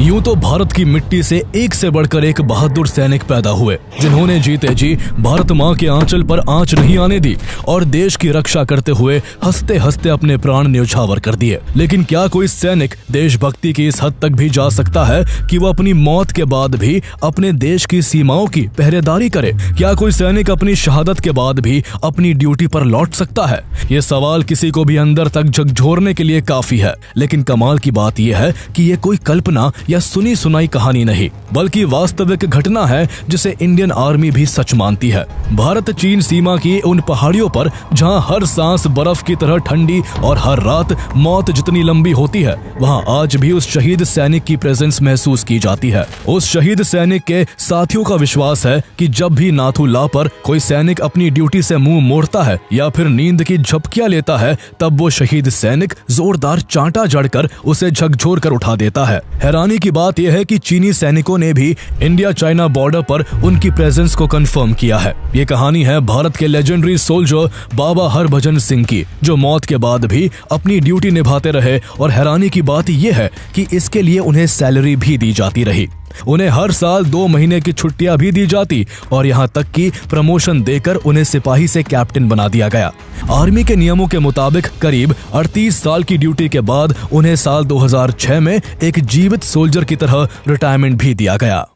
यूं तो भारत की मिट्टी से एक से बढ़कर एक बहादुर सैनिक पैदा हुए, जिन्होंने जीते जी भारत माँ के आंचल पर आंच नहीं आने दी और देश की रक्षा करते हुए हंसते हंसते अपने प्राण न्यौछावर कर दिए। लेकिन क्या कोई सैनिक देशभक्ति की इस हद तक भी जा सकता है कि वो अपनी मौत के बाद भी अपने देश की सीमाओं की पहरेदारी करे? क्या कोई सैनिक अपनी शहादत के बाद भी अपनी ड्यूटी पर लौट सकता है? ये सवाल किसी को भी अंदर तक झकझोरने के लिए काफी है। लेकिन कमाल की बात यह है कि ये कोई कल्पना या सुनी सुनाई कहानी नहीं, बल्कि वास्तविक घटना है जिसे इंडियन आर्मी भी सच मानती है। भारत चीन सीमा की उन पहाड़ियों पर जहां हर सांस बर्फ की तरह ठंडी और हर रात मौत जितनी लंबी होती है, वहां आज भी उस शहीद सैनिक की प्रेजेंस महसूस की जाती है। उस शहीद सैनिक के साथियों का विश्वास है कि जब भी नाथू ला पर कोई सैनिक अपनी ड्यूटी से मुंह मोड़ता है या फिर नींद की झपकियां लेता है, तब वो शहीद सैनिक जोरदार चांटा जड़कर उसे झकझोर कर उठा देता है। हैरानी की बात यह है कि चीनी सैनिकों ने भी इंडिया चाइना बॉर्डर पर उनकी प्रेजेंस को कंफर्म किया है। ये कहानी है भारत के लेजेंडरी सोल्जर बाबा हरभजन सिंह की, जो मौत के बाद भी अपनी ड्यूटी निभाते रहे। और हैरानी की बात यह है कि इसके लिए उन्हें सैलरी भी दी जाती रही। उन्हें हर साल 2 महीने की छुट्टियां भी दी जाती और यहाँ तक कि प्रमोशन देकर उन्हें सिपाही से कैप्टन बना दिया गया। आर्मी के नियमों के मुताबिक करीब 38 साल की ड्यूटी के बाद उन्हें साल 2006 में एक जीवित सोल्जर की तरह रिटायरमेंट भी दिया गया।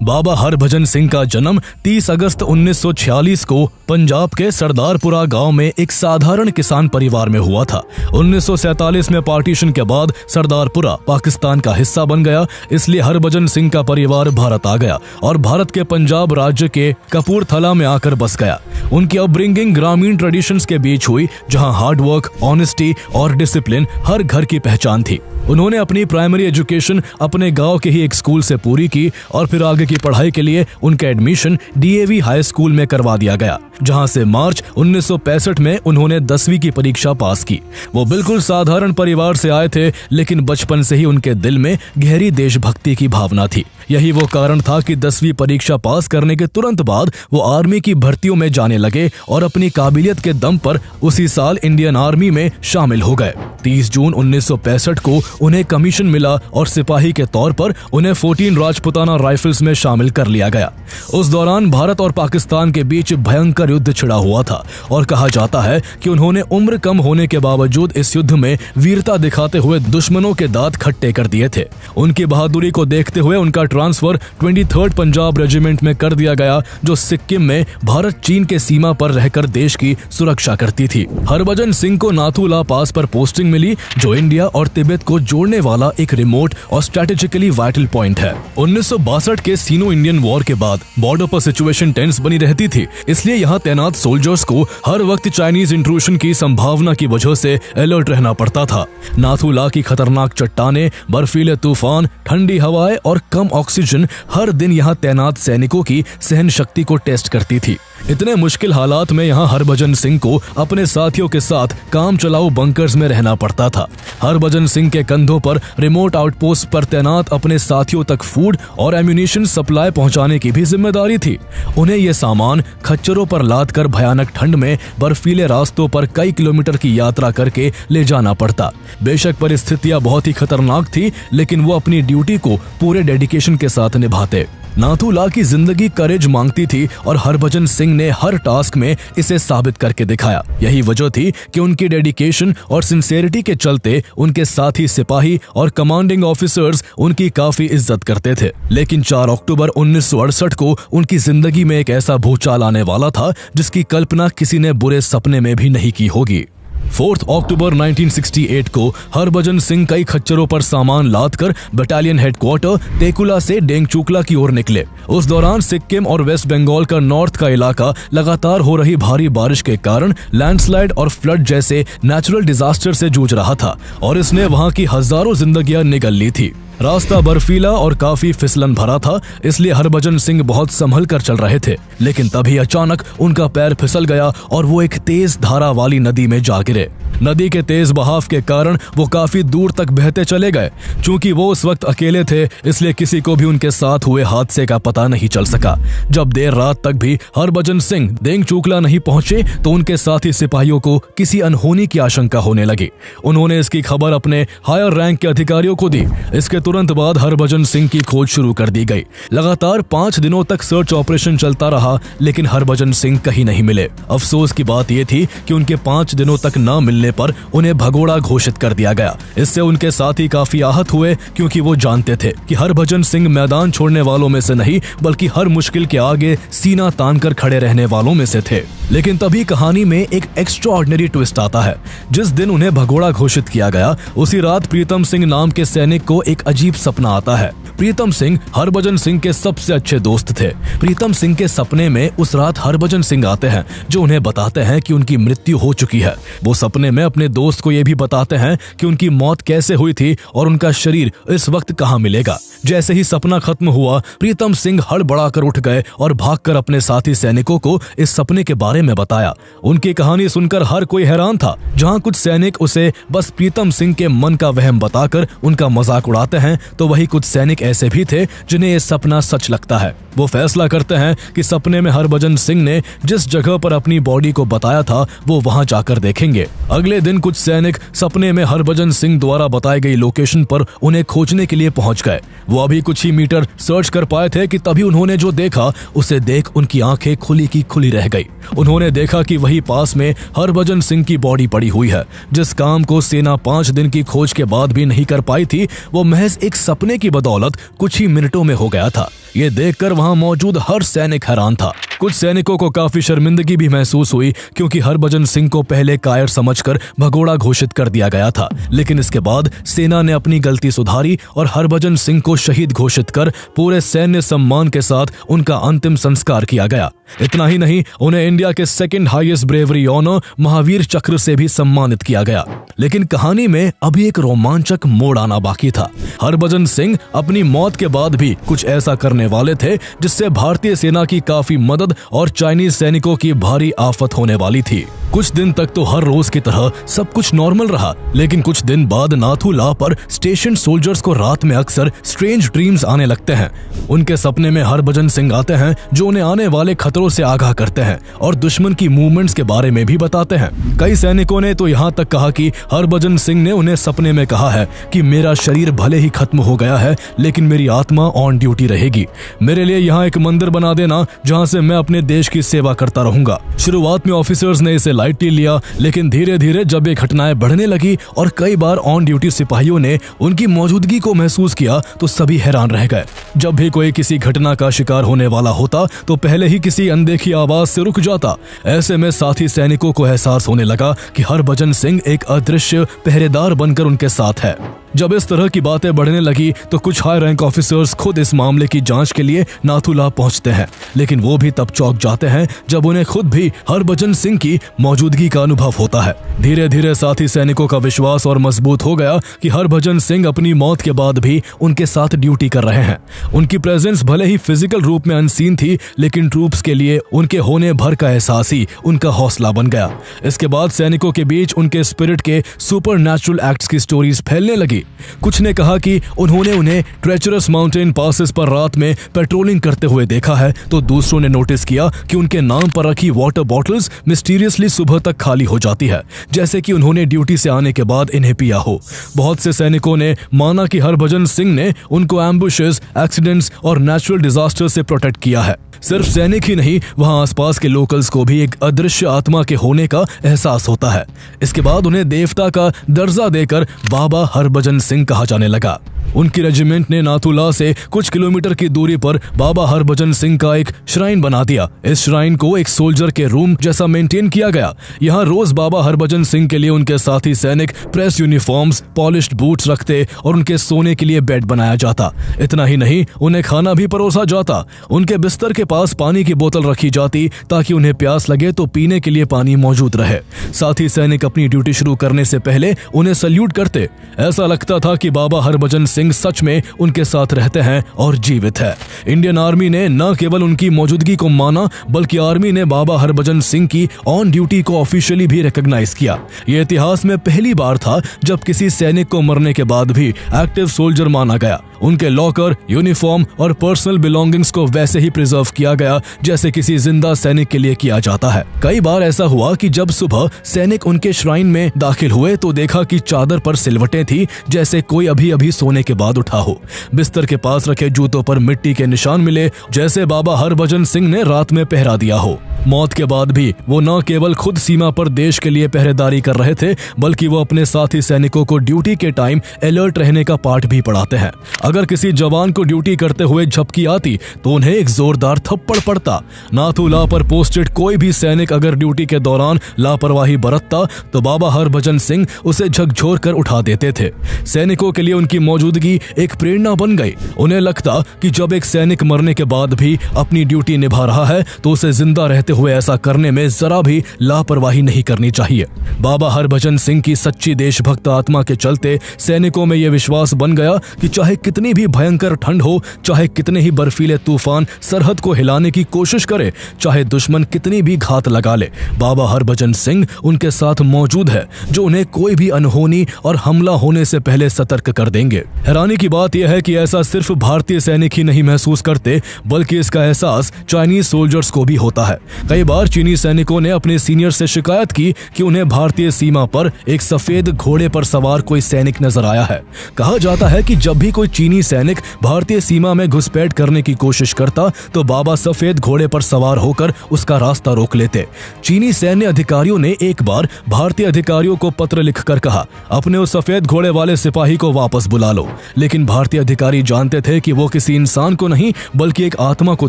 बाबा हरभजन सिंह का जन्म 30 अगस्त 1946 को पंजाब के सरदारपुरा गांव में एक साधारण किसान परिवार में हुआ था। 1947 में पार्टीशन के बाद सरदारपुरा पाकिस्तान का हिस्सा बन गया, इसलिए हरभजन सिंह का परिवार भारत आ गया और भारत के पंजाब राज्य के कपूरथला में आकर बस गया। उनकी अपब्रिंगिंग ग्रामीण ट्रेडिशंस के बीच हुई, जहां हार्ड वर्क, ऑनेस्टी और डिसिप्लिन हर घर की पहचान थी। उन्होंने अपनी प्राइमरी एजुकेशन अपने गांव के ही एक स्कूल से पूरी की और फिर आगे की पढ़ाई के लिए उनका एडमिशन डीएवी हाई स्कूल में करवा दिया गया, जहां से मार्च 1965 में उन्होंने 10वीं की परीक्षा पास की। वो बिल्कुल साधारण परिवार से आए थे, लेकिन बचपन से ही उनके दिल में गहरी देशभक्ति की भावना थी। यही वो कारण था कि 10वीं परीक्षा पास करने के तुरंत बाद वो आर्मी की भर्तियों में जाने लगे और अपनी काबिलियत के दम पर उसी साल इंडियन आर्मी में शामिल हो गए। 30 जून 1965 को उन्हें कमीशन मिला और सिपाही के तौर पर उन्हें 14 राजपुताना राइफल्स में शामिल कर लिया गया। उस दौरान भारत और पाकिस्तान के बीच भयंकर युद्ध छिड़ा हुआ था और कहा जाता है कि उन्होंने उम्र कम होने के बावजूद इस युद्ध में वीरता दिखाते हुए दुश्मनों के दांत खट्टे कर दिए थे। उनकी बहादुरी को देखते हुए उनका ट्रांसफर 23rd पंजाब रेजिमेंट में कर दिया गया, जो सिक्किम में भारत चीन के सीमा पर रहकर देश की सुरक्षा करती थी। हरभजन सिंह को नाथू ला पास पर पोस्टिंग मिली, जो इंडिया और तिब्बत को जोड़ने वाला एक रिमोट और स्ट्रेटेजिकली वाइटल पॉइंट है। 1962 के सीनो इंडियन वॉर के बाद बॉर्डर पर सिचुएशन टेंस बनी रहती थी, इसलिए यहाँ तैनात सोल्जर्स को हर वक्त चाइनीज इंट्रूशन की संभावना की वजह से अलर्ट रहना पड़ता था। नाथू ला की खतरनाक चट्टानें, बर्फीले तूफान, ठंडी हवाएं और कम ऑक्सीजन हर दिन यहाँ तैनात सैनिकों की सहन शक्ति को टेस्ट करती थी। इतने मुश्किल हालात में यहाँ हरभजन सिंह को अपने साथियों के साथ काम चलाऊ बंकर्स में रहना पड़ता था। हरभजन सिंह के कंधों पर रिमोट आउटपोस्ट पर तैनात अपने साथियों तक फूड और एम्यूनिशन सप्लाई पहुंचाने की भी जिम्मेदारी थी। उन्हें ये सामान खच्चरों पर लाद कर भयानक ठंड में बर्फीले रास्तों पर कई किलोमीटर की यात्रा करके ले जाना पड़ता। बेशक परिस्थितियां बहुत ही खतरनाक थी, लेकिन वो अपनी ड्यूटी को पूरे डेडिकेशन के साथ निभाते। नाथू ला की जिंदगी करेज मांगती थी और हरभजन सिंह ने हर टास्क में इसे साबित करके दिखाया। यही वजह थी कि उनकी डेडिकेशन और सिंसेरिटी के चलते उनके साथी सिपाही और कमांडिंग ऑफिसर्स उनकी काफी इज्जत करते थे। लेकिन 4 अक्टूबर 1968 को उनकी जिंदगी में एक ऐसा भूचाल आने वाला था जिसकी कल्पना किसी ने बुरे सपने में भी नहीं की होगी। 4 अक्टूबर 1968 को हरभजन सिंह कई खच्चरों पर सामान लादकर बटालियन हेडक्वार्टर तेकुला से डेंगचूकला की ओर निकले। उस दौरान सिक्किम और वेस्ट बंगाल का नॉर्थ का इलाका लगातार हो रही भारी बारिश के कारण लैंडस्लाइड और फ्लड जैसे नेचुरल डिजास्टर से जूझ रहा था और इसने वहां की हजारों जिंदगियां निगल ली थी। रास्ता बर्फीला और काफी फिसलन भरा था, इसलिए हरभजन सिंह बहुत संभल कर चल रहे थे। लेकिन तभी अचानक उनका पैर फिसल गया और वो एक तेज धारा वाली नदी में जा गिरे। नदी के तेज बहाव के कारण वो काफी दूर तक बहते चले गए। चूंकि वो उस वक्त अकेले थे, इसलिए किसी को भी उनके साथ हुए हादसे का पता नहीं चल सका। जब देर रात तक भी हरभजन सिंह देंगचूकला नहीं पहुंचे तो उनके साथी सिपाहियों को किसी अनहोनी की आशंका होने लगी। उन्होंने इसकी खबर अपने हायर रैंक के अधिकारियों को दी। इसके तुरंत बाद हरभजन सिंह की खोज शुरू कर दी गई। लगातार 5 दिनों तक सर्च ऑपरेशन चलता रहा, लेकिन हरभजन सिंह कहीं नहीं मिले। अफसोस की बात यह थी कि उनके 5 दिनों तक न मिलने पर उन्हें भगोड़ा घोषित कर दिया गया। इससे उनके साथी काफी आहत हुए, क्योंकि वो जानते थे कि हरभजन सिंह मैदान छोड़ने वालों में से नहीं, बल्कि हर मुश्किल के आगे सीना तानकर खड़े रहने वालों में से थे। लेकिन तभी कहानी में एक एक्स्ट्राऑर्डिनरी ट्विस्ट आता है। जिस दिन उन्हें भगोड़ा घोषित किया गया, उसी रात प्रीतम सिंह नाम के सैनिक को एक अजीब सपना आता है। प्रीतम सिंह हरभजन सिंह के सबसे अच्छे दोस्त थे। प्रीतम सिंह के सपने में उस रात हरभजन सिंह आते हैं, जो उन्हें बताते हैं कि उनकी मृत्यु हो चुकी है। वो सपने में अपने दोस्त को यह भी बताते हैं कि उनकी मौत कैसे हुई थी और उनका शरीर इस वक्त कहाँ मिलेगा। जैसे ही सपना खत्म हुआ, प्रीतम सिंह हड़बड़ाकर उठ गए और भागकर अपने साथी सैनिकों को इस सपने के बारे में बताया। उनकी कहानी सुनकर हर कोई हैरान था। जहां कुछ सैनिक उसे बस प्रीतम सिंह के मन का वहम बताकर उनका मजाक उड़ाते हैं, तो वही कुछ सैनिक ऐसे भी थे जिन्हें यह सपना सच लगता है। वो फैसला करते हैं कि सपने में हरभजन सिंह ने जिस जगह पर अपनी बॉडी को बताया था, वो वहां जाकर देखेंगे। अगले दिन कुछ सैनिक सपने में हरभजन सिंह द्वारा बताई गई लोकेशन पर उन्हें खोजने के लिए पहुंच गए। वो अभी कुछ ही मीटर सर्च कर पाए थे कि तभी उन्होंने जो देखा, उसे देख उनकी आंखें खुली की खुली रह गई। उन्होंने देखा कि वही पास में हरभजन सिंह की बॉडी पड़ी हुई है। जिस काम को सेना 5 दिन की खोज के बाद भी नहीं कर पाई थी, वो महज एक सपने की बदौलत कुछ ही मिनटों में हो गया था। ये देखकर वहां मौजूद हर सैनिक हैरान था। कुछ सैनिकों को काफी शर्मिंदगी भी महसूस हुई, क्योंकि हरभजन सिंह को पहले कायर समझकर भगोड़ा घोषित कर दिया गया था। लेकिन इसके बाद सेना ने अपनी गलती सुधारी और हरभजन सिंह को शहीद घोषित कर पूरे सैन्य सम्मान के साथ उनका अंतिम संस्कार किया गया। इतना ही नहीं, उन्हें इंडिया के 2nd highest bravery honour Mahavir चक्र से भी सम्मानित किया गया। लेकिन कहानी में अभी एक रोमांचक मोड़ आना बाकी था। हरभजन सिंह अपनी मौत के बाद भी कुछ ऐसा करने वाले थे जिससे भारतीय सेना की काफी मदद और चाइनीज सैनिकों की भारी आफत होने वाली थी। कुछ दिन तक तो हर रोज की तरह सब कुछ नॉर्मल रहा, लेकिन कुछ दिन बाद नाथू ला पर स्टेशन सोल्जर्स को रात में अक्सर स्ट्रेंज ड्रीम्स आने लगते हैं। उनके सपने में हरभजन सिंह आते हैं, जो उन्हें आने वाले खतरों से आगाह करते हैं और दुश्मन की मूवमेंट्स के बारे में भी बताते हैं। कई सैनिकों ने तो यहाँ तक कहा कि हरभजन सिंह ने उन्हें सपने में कहा है कि मेरा शरीर भले ही खत्म हो गया है, लेकिन मेरी आत्मा ऑन ड्यूटी रहेगी। मेरे लिए यहाँ एक मंदिर बना देना, जहाँ से मैं अपने देश की सेवा करता रहूंगा। शुरुआत में ऑफिसर्स ने इसे लाइटली लिया, लेकिन धीरे धीरे जब ये घटनाएं बढ़ने लगी और कई बार ऑन ड्यूटी सिपाहियों ने उनकी मौजूदगी को महसूस किया, तो सभी हैरान रह गए। जब भी कोई किसी घटना का शिकार होने वाला होता, तो पहले ही किसी अनदेखी आवाज से रुक जाता। ऐसे में साथी सैनिकों को एहसास होने लगा कि हरभजन सिंह एक अदृश्य पहरेदार बनकर उनके साथ है। जब इस तरह की बातें बढ़ने लगी, तो कुछ हाई रैंक ऑफिसर्स खुद इस मामले की जांच के लिए नाथूला पहुंचते हैं, लेकिन वो भी तब चौंक जाते हैं जब उन्हें खुद भी हरभजन सिंह की मौजूदगी का अनुभव होता है। धीरे धीरे साथी सैनिकों का विश्वास और मजबूत हो गया कि हरभजन सिंह अपनी मौत के बाद भी उनके साथ ड्यूटी कर रहे हैं। उनकी प्रेजेंस भले ही फिजिकल रूप में अनसीन थी, लेकिन ट्रूप्स के लिए उनके होने भर का एहसास ही उनका हौसला बन गया। इसके बाद सैनिकों के बीच उनके स्पिरिट के सुपरनैचुरल एक्ट्स की स्टोरीज फैलने लगी। कुछ ने कहा कि उन्होंने उन्हें ट्रेचरस माउंटेन पासेस पर रात में पेट्रोलिंग करते हुए देखा है, तो दूसरों ने नोटिस किया कि उनके नाम पर रखी वाटर बॉटल्स मिस्टीरियसली सुबह तक खाली हो जाती है, जैसे कि उन्होंने ड्यूटी से आने के बाद इन्हें पिया हो। बहुत से सैनिकों ने माना कि हरभजन सिंह ने उनको एम्बुशेस, एक्सीडेंट्स और नेचुरल डिजास्टर से प्रोटेक्ट किया है। सिर्फ सैनिक ही नहीं, वहां आसपास के लोकल्स को भी एक अदृश्य आत्मा के होने का एहसास होता है। इसके बाद उन्हें देवता का दर्जा देकर बाबा हरभजन सिंह कहा जाने लगा। उनकी रेजिमेंट ने नाथूला से कुछ किलोमीटर की दूरी पर बाबा हरभजन सिंह का एक श्राइन बना दिया। इस श्राइन को एक सोल्जर के रूम जैसा मेंटेन किया गया। यहाँ रोज बाबा हरभजन सिंह के लिए उनके साथी सैनिक प्रेस यूनिफॉर्म्स, पॉलिश्ड बूट्स रखते और उनके सोने के लिए बेड बनाया जाता। इतना ही नहीं, उन्हें खाना भी परोसा जाता। उनके बिस्तर के पास पानी की बोतल रखी जाती, ताकि उन्हें प्यास लगे तो पीने के लिए पानी मौजूद रहे। साथी सैनिक अपनी ड्यूटी शुरू करने से पहले उन्हें सल्यूट करते। ऐसा लगता था कि बाबा हरभजन सिंह सच में उनके साथ रहते हैं और जीवित है। इंडियन आर्मी ने न केवल उनकी मौजूदगी को माना बल्कि आर्मी ने बाबा हरभजन सिंह की ऑन ड्यूटी को ऑफिशियली भी रिकॉग्नाइज किया। यह इतिहास में पहली बार था जब किसी सैनिक को मरने के बाद भी एक्टिव सोल्जर माना गया। उनके लॉकर, यूनिफॉर्म और पर्सनल बिलोंगिंग्स को वैसे ही प्रिजर्व किया गया जैसे किसी जिंदा सैनिक के लिए किया जाता है। कई बार ऐसा हुआ कि जब सुबह सैनिक उनके श्राइन में दाखिल हुए तो देखा कि चादर पर सिलवटें थी जैसे कोई अभी अभी सोने के बाद उठा हो। बिस्तर के पास रखे जूतों पर मिट्टी के निशान मिले जैसे बाबा हरभजन सिंह ने रात में पहरा दिया हो। मौत के बाद भी वो न केवल खुद सीमा पर देश के लिए पहरेदारी कर रहे थे बल्कि वो अपने साथी सैनिकों को ड्यूटी के टाइम अलर्ट रहने का पाठ भी पढ़ाते हैं। अगर किसी जवान को ड्यूटी करते हुए झपकी आती तो उन्हें एक जोरदार थप्पड़ पड़ता। नाथूला पर पोस्टेड कोई भी सैनिक अगर ड्यूटी के दौरान लापरवाही बरतता तो बाबा हरभजन सिंह उसे झकझोर कर उठा देते थे। सैनिकों के लिए उनकी मौजूदगी एक प्रेरणा बन गई। उन्हें लगता कि जब एक सैनिक मरने के बाद भी अपनी ड्यूटी निभा रहा है तो उसे जिंदा रहते हुए ऐसा करने में जरा भी लापरवाही नहीं करनी चाहिए। बाबा हरभजन सिंह की सच्ची देशभक्त आत्मा के चलते सैनिकों में यह विश्वास बन गया कि चाहे कितनी भी भयंकर ठंड हो, चाहे कितने ही बर्फीले तूफान सरहद को हिलाने की कोशिश करे, चाहे दुश्मन कितनी भी घात लगा ले, बाबा हरभजन सिंह उनके साथ मौजूद है जो उन्हें कोई भी अनहोनी और हमला होने से पहले सतर्क कर देंगे। हैरानी की बात यह है कि ऐसा सिर्फ भारतीय सैनिक ही नहीं महसूस करते बल्कि इसका एहसास चाइनीज सोल्जर्स को भी होता है। कई बार चीनी सैनिकों ने अपने सीनियर से शिकायत की कि उन्हें भारतीय सीमा पर एक सफेद घोड़े पर सवार कोई सैनिक नजर आया है। कहा जाता है कि जब भी कोई चीनी सैनिक भारतीय सीमा में घुसपैठ करने की कोशिश करता तो बाबा सफेद घोड़े पर सवार होकर उसका रास्ता रोक लेते। चीनी सैन्य अधिकारियों ने एक बार भारतीय अधिकारियों को पत्र लिखकर कहा, अपने उस सफेद घोड़े वाले सिपाही को वापस बुला लो। लेकिन भारतीय अधिकारी जानते थे कि वो किसी इंसान को नहीं बल्कि एक आत्मा को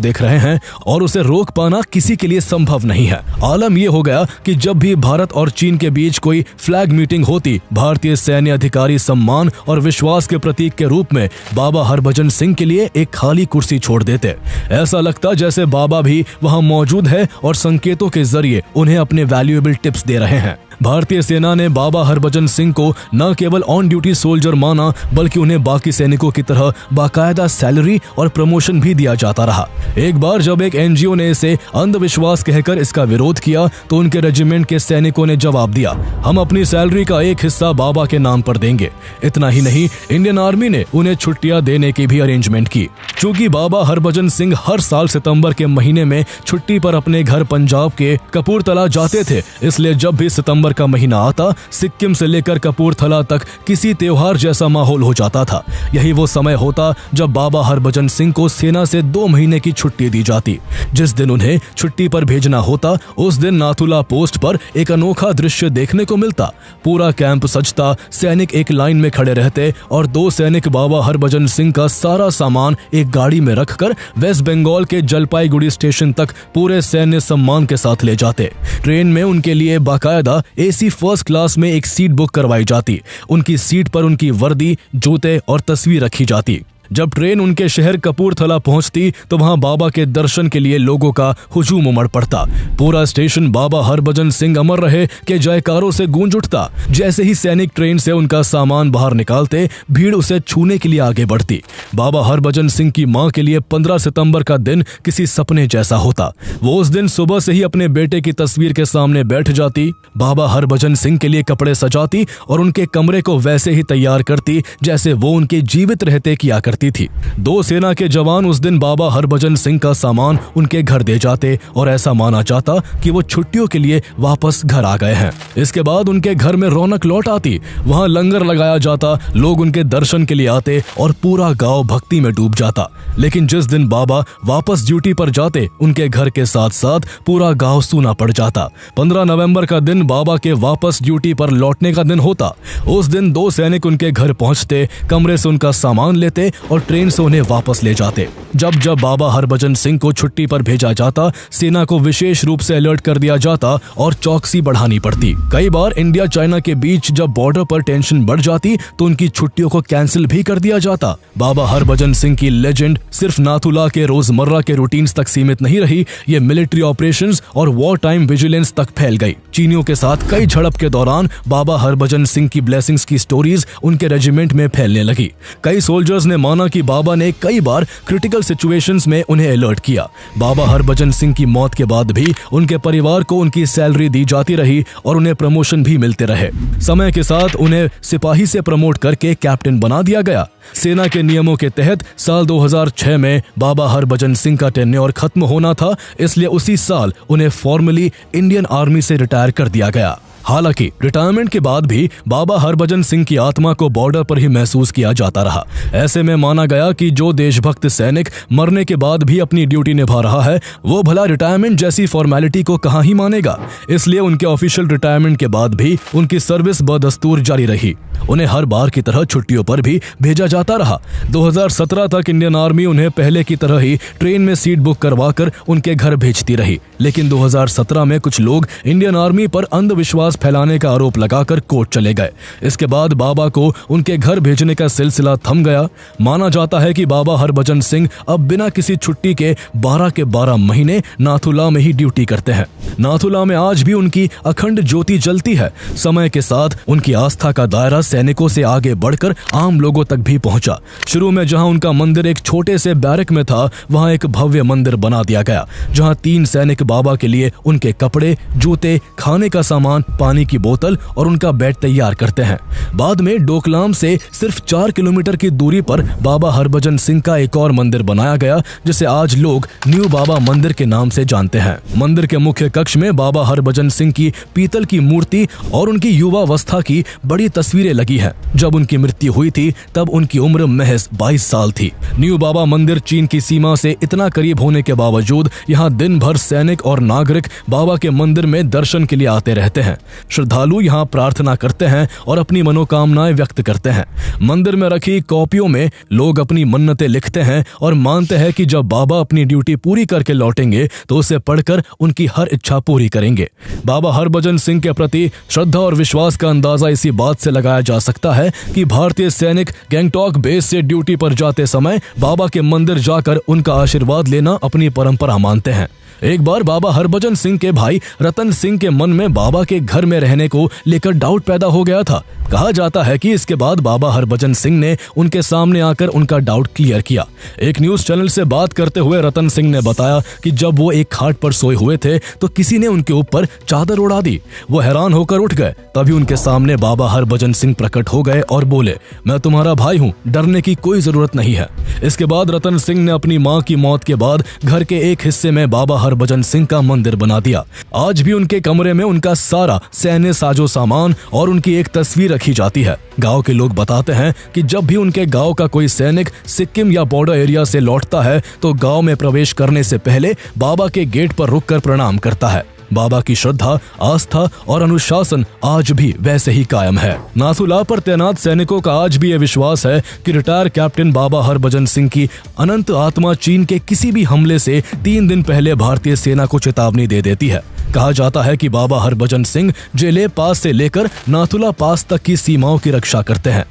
देख रहे हैं और उसे रोक पाना किसी के लिए संभव नहीं है। आलम यह हो गया कि जब भी भारत और चीन के बीच कोई फ्लैग मीटिंग होती, भारतीय सैन्य अधिकारी सम्मान और विश्वास के प्रतीक के रूप में बाबा हरभजन सिंह के लिए एक खाली कुर्सी छोड़ देते। ऐसा लगता जैसे बाबा भी वहां मौजूद है और संकेतों के जरिए उन्हें अपने वैल्यूएबल टिप्स दे रहे हैं। भारतीय सेना ने बाबा हरभजन सिंह को न केवल ऑन ड्यूटी सोल्जर माना बल्कि उन्हें बाकी सैनिकों की तरह बाकायदा सैलरी और प्रमोशन भी दिया जाता रहा। एक बार जब एक एनजीओ ने इसे अंधविश्वास कहकर इसका विरोध किया तो उनके रेजिमेंट के सैनिकों ने जवाब दिया, हम अपनी सैलरी का एक हिस्सा बाबा के नाम पर देंगे। इतना ही नहीं, इंडियन आर्मी ने उन्हें छुट्टियां देने की भी अरेंजमेंट की। चूंकि बाबा हरभजन सिंह हर साल सितंबर के महीने में छुट्टी पर अपने घर पंजाब के कपूरथला जाते थे, इसलिए जब भी सितंबर का महीना आता सिक्किम से लेकर कपूरथला तक किसी त्योहार जैसा माहौल हो जाता था। यही वो समय होता जब बाबा हरभजन सिंह को सेना से 2 महीने की छुट्टी दी जाती। जिस दिन उन्हें छुट्टी पर भेजना होता उस दिन नाथुला पोस्ट पर एक अनोखा दृश्य देखने को मिलता। पूरा कैंप सजता, सैनिक एक लाइन में खड़े रहते और 2 सैनिक बाबा हरभजन सिंह का सारा सामान एक गाड़ी में रखकर वेस्ट बंगाल के जलपाईगुड़ी स्टेशन तक पूरे सैन्य सम्मान के साथ ले जाते। ट्रेन में उनके लिए बाकायदा एसी फर्स्ट क्लास में एक सीट बुक करवाई जाती। उनकी सीट पर उनकी वर्दी, जूते और तस्वीर रखी जाती। जब ट्रेन उनके शहर कपूरथला पहुंचती तो वहां बाबा के दर्शन के लिए लोगों का हुजूम उमड़ पड़ता। पूरा स्टेशन बाबा हरभजन सिंह अमर रहे के जयकारों से गूंज उठता। जैसे ही सैनिक ट्रेन से उनका सामान बाहर निकालते, भीड़ उसे छूने के लिए आगे बढ़ती। बाबा हरभजन सिंह की मां के लिए 15 सितंबर का दिन किसी सपने जैसा होता। वो उस दिन सुबह से ही अपने बेटे की तस्वीर के सामने बैठ जाती, बाबा हरभजन सिंह के लिए कपड़े सजाती और उनके कमरे को वैसे ही तैयार करती जैसे वो उनके जीवित रहते किया करती थी। 2 सेना के जवान उस दिन बाबा हरभजन सिंह का सामान उनके घर दे जाते और ऐसा माना जाता कि वो छुट्टियों के लिए वापस घर आ गए हैं। इसके बाद उनके घर में रौनक लौट आती। वहां लंगर लगाया जाता, लोग उनके दर्शन के लिए आते और पूरा गांव भक्ति में डूब जाता। लेकिन जिस दिन बाबा वापस ड्यूटी पर जाते, उनके घर के साथ साथ पूरा गांव सूना पड़ जाता। 15 नवंबर का दिन बाबा के वापस ड्यूटी पर लौटने का दिन होता। उस दिन 2 सैनिक उनके घर पहुंचते, कमरे से उनका सामान लेते और ट्रेन से उन्हें वापस ले जाते। जब जब बाबा हरभजन सिंह को छुट्टी पर भेजा जाता, सेना को विशेष रूप से अलर्ट कर दिया जाता और चौकसी बढ़ानी पड़ती। कई बार इंडिया चाइना के बीच जब बॉर्डर पर टेंशन बढ़ जाती तो उनकी छुट्टियों को कैंसिल भी कर दिया जाता। बाबा हरभजन सिंह की लेजेंड सिर्फ नाथुला के रोजमर्रा के रूटीन्स तक सीमित नहीं रही, ये मिलिट्री ऑपरेशंस और वॉर टाइम विजिलेंस तक फैल गई। चीनियों के साथ कई झड़प के दौरान बाबा हरभजन सिंह की ब्लेसिंग्स की स्टोरीज उनके रेजिमेंट में फैलने लगी। कई सोल्जर्स ने माना कि बाबा ने कई बार क्रिटिकल सिचुएशंस में उन्हें अलर्ट किया। बाबा हरभजन सिंह की मौत के बाद भी उनके परिवार को उनकी सैलरी दी जाती रही और उन्हें प्रमोशन भी मिलते रहे। समय के साथ उन्हें सिपाही से प्रमोट करके कैप्टन बना दिया गया। सेना के नियमों के तहत साल 2006 में बाबा हरभजन सिंह का टेन्योर खत्म होना था, इसलिए उसी साल उन्हें फॉर्मली इंडियन आर्मी से रिटायर कर दिया गया। हालांकि रिटायरमेंट के बाद भी बाबा हरभजन सिंह की आत्मा को बॉर्डर पर ही महसूस किया जाता रहा। ऐसे में माना गया कि जो देशभक्त सैनिक मरने के बाद भी अपनी ड्यूटी निभा रहा है, वो भला रिटायरमेंट जैसी फॉर्मेलिटी को कहां ही मानेगा। इसलिए उनके ऑफिशियल रिटायरमेंट के बाद भी उनकी सर्विस बदस्तूर जारी रही। उन्हें हर बार की तरह छुट्टियों पर भी भेजा जाता रहा। 2017 तक इंडियन आर्मी उन्हें पहले की तरह ही ट्रेन में सीट बुक करवाकर उनके घर भेजती रही। लेकिन 2017 में कुछ लोग इंडियन आर्मी पर अंधविश्वास फैलाने का आरोप लगाकर कोर्ट चले गए। इसके बाद बाबा को उनके घर भेजने का सिलसिला थम गया। माना जाता है कि बाबा हरभजन सिंह अब बिना किसी छुट्टी के 12 के 12 महीने नाथुला में ही ड्यूटी करते हैं। नाथुला में आज भी उनकी अखंड ज्योति जलती है। समय के साथ उनकी आस्था का दायरा सैनिकों से आगे बढ़कर आम लोगों तक भी पहुंचा। शुरू में जहां उनका मंदिर एक छोटे से बैरक में था, वहां एक भव्य मंदिर बना दिया गया, जहां 3 सैनिक बाबा के लिए उनके कपड़े, जूते, खाने का सामान, पानी की बोतल और उनका बेड तैयार करते हैं। बाद में डोकलाम से सिर्फ 4 किलोमीटर की दूरी पर बाबा हरभजन सिंह का एक और मंदिर बनाया गया, जिसे आज लोग न्यू बाबा मंदिर के नाम से जानते हैं। मंदिर के मुख्य कक्ष में बाबा हरभजन सिंह की पीतल की मूर्ति और उनकी युवावस्था की बड़ी तस्वीरें लगी है। जब उनकी मृत्यु हुई थी तब उनकी उम्र महज 22 साल थी। न्यू बाबा मंदिर चीन की सीमा से इतना करीब होने के बावजूद यहाँ दिन भर सैनिक और नागरिक बाबा के मंदिर में दर्शन के लिए आते रहते हैं। श्रद्धालु यहाँ प्रार्थना करते हैं और अपनी मनोकामनाएं व्यक्त करते हैं। मंदिर में रखी कॉपियों में लोग अपनी मन्नतें लिखते हैं और मानते हैं कि जब बाबा अपनी ड्यूटी पूरी करके लौटेंगे तो उसे पढ़कर उनकी हर इच्छा पूरी करेंगे। बाबा हरभजन सिंह के प्रति श्रद्धा और विश्वास का अंदाजा इसी बात से लगाया जा सकता है कि भारतीय सैनिक गैंगटॉक बेस से ड्यूटी पर जाते समय बाबा के मंदिर जाकर उनका आशीर्वाद लेना अपनी परंपरा मानते हैं। एक बार बाबा हरभजन सिंह के भाई रतन सिंह के मन में बाबा के घर में रहने को लेकर डाउट पैदा हो गया था। कहा जाता है कि इसके बाद बाबा हरभजन सिंह ने उनके सामने आकर उनका डाउट क्लियर किया। एक न्यूज चैनल से बात करते हुए रतन सिंह ने बताया कि जब वो एक खाट पर सोए हुए थे तो किसी ने उनके ऊपर चादर उड़ा दी। वो हैरान होकर उठ गए। तभी उनके सामने बाबा हरभजन सिंह प्रकट हो गए और बोले, मैं तुम्हारा भाई हूँ, डरने की कोई जरूरत नहीं है। इसके बाद रतन सिंह ने अपनी माँ की मौत के बाद घर के एक हिस्से में बाबा हरभजन सिंह का मंदिर बना दिया। आज भी उनके कमरे में उनका सारा सैन्य साजो सामान और उनकी एक तस्वीर रखी जाती है। गांव के लोग बताते हैं कि जब भी उनके गांव का कोई सैनिक सिक्किम या बॉर्डर एरिया से लौटता है तो गांव में प्रवेश करने से पहले बाबा के गेट पर रुककर प्रणाम करता है। बाबा की श्रद्धा, आस्था और अनुशासन आज भी वैसे ही कायम है। नाथुला पर तैनात सैनिकों का आज भी यह विश्वास है कि रिटायर कैप्टन बाबा हरभजन सिंह की अनंत आत्मा चीन के किसी भी हमले से 3 दिन पहले भारतीय सेना को चेतावनी दे देती है। कहा जाता है कि बाबा हरभजन सिंह जेले पास से लेकर नाथुला पास तक की सीमाओं की रक्षा करते हैं।